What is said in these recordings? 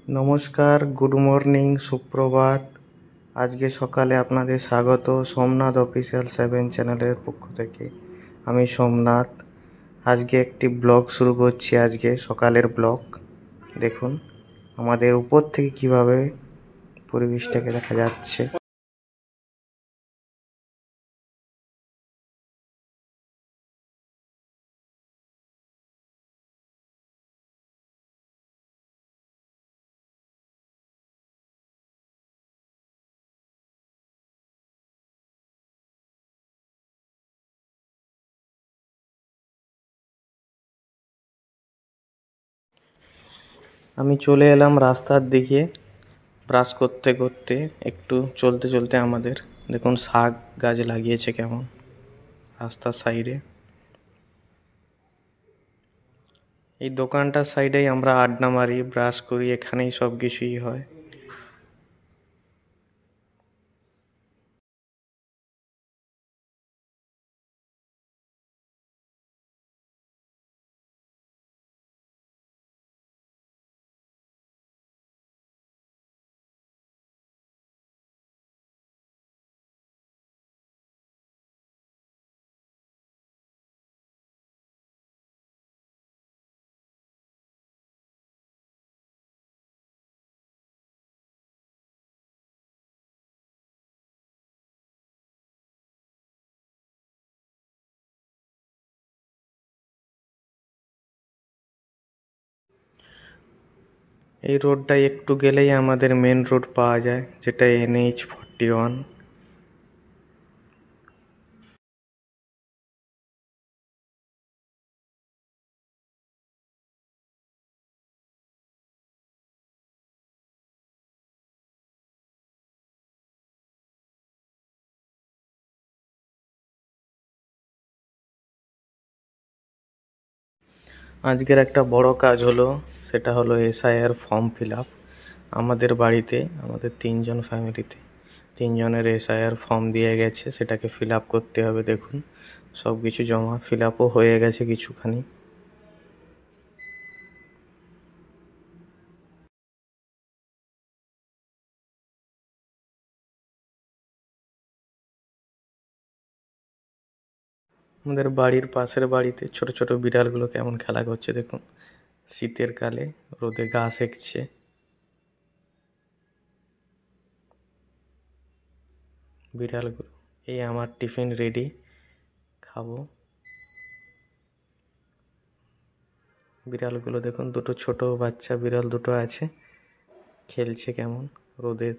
নমস্কার, good morning, সুপ্রভাত। আজকে সকালে আপনাদের স্বাগত সোমনাথ অফিসিয়াল 7 চ্যানেলের পক্ষ থেকে। আমি সোমনাথ। আজকে একটি ব্লগ শুরু করছি। আজকে সকালের ব্লগ। দেখুন আমাদের উপর থেকে কিভাবে পরিবেশটাকে দেখা যাচ্ছে। আমি চলে এলাম রাস্তার দিকে ব্রাশ করতে করতে। একটু চলতে চলতে আমাদের দেখুন শাক গাছ লাগিয়েছে কেমন রাস্তার সাইডে। এই দোকানটার সাইডেই আমরা আড্ডা মারি, ব্রাশ করি, এখানেই সব কিছুই হয়। এই রোডটায় একটু গেলেই আমাদের মেন রোড পাওয়া যায়, যেটা NH41। আজকের একটা বড় কাজ হলো, সেটা হলো SIR ফর্ম ফিল আপ। আমাদের বাড়িতে, আমাদের 3জন ফ্যামিলিতে 3জনের SIR ফর্ম দিয়ে গেছে, সেটাকে ফিল আপ করতে হবে। দেখুন সব কিছু জমা ফিল আপও হয়ে গেছে কিছুখানি। আমাদের বাড়ির পাশের বাড়িতে ছোট ছোট বিড়ালগুলো কেমন খেলা করছে দেখুন। শীতের কালে রোদে গা সেঁকছে বিড়ালগুলো। এই আমার টিফিন রেডি, খাবো। বিড়ালগুলো দেখুন, দুটো ছোট বাচ্চা বিড়াল দুটো আছে, খেলছে কেমন রোদের।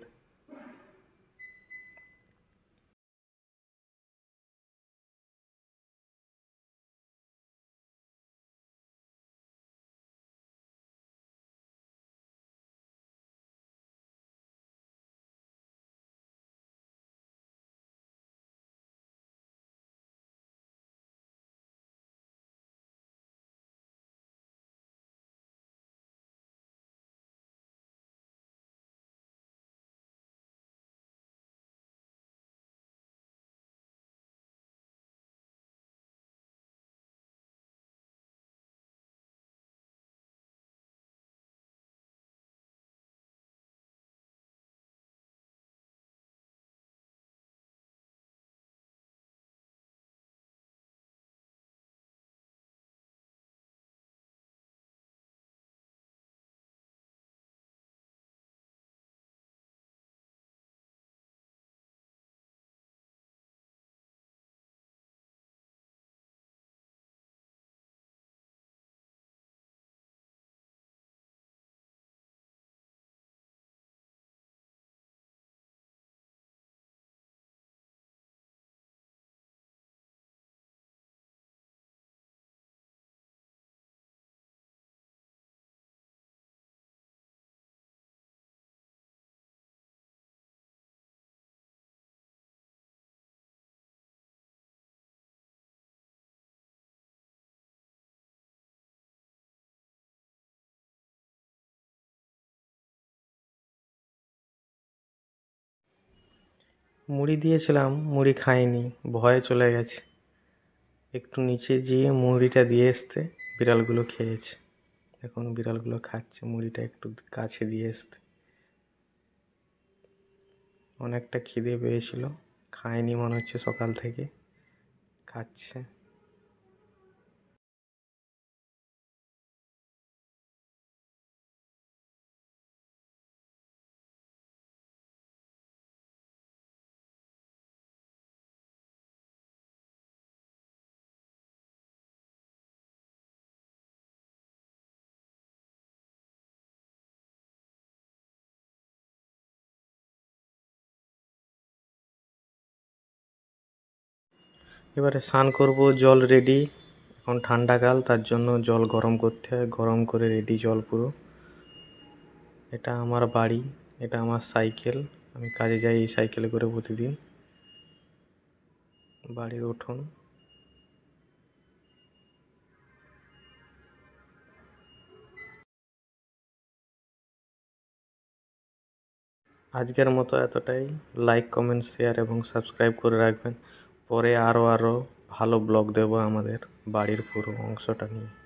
মুড়ি দিয়েছিলাম, মুড়ি খায়নি, ভয়ে চলে গেছে। একটু নিচে গিয়ে মুড়িটা দিয়ে আসতে বিড়ালগুলো খেয়েছে। এখন বিড়ালগুলো খাচ্ছে মুড়িটা, একটু কাছে দিয়ে আসতে। অনেকটা খিদে পেয়েছিল, খায়নি মনে হচ্ছে সকাল থেকে, খাচ্ছে। এবারে স্নান করব, জল রেডি। এখন ঠান্ডাকাল, তার জন্য জল গরম করতে হয়, গরম করে রেডি জল পুরো। এটা আমার বাড়ি, এটা আমার সাইকেল, আমি কাজে যাই এই সাইকেলে করে প্রতিদিন। বাড়ির উঠোন। আজকের মতো এতটাই। লাইক, কমেন্ট, শেয়ার এবং সাবস্ক্রাইব করে রাখবেন। পরে আরও ভালো ব্লগ দেবো আমাদের বাড়ির পুরো অংশটা নিয়ে।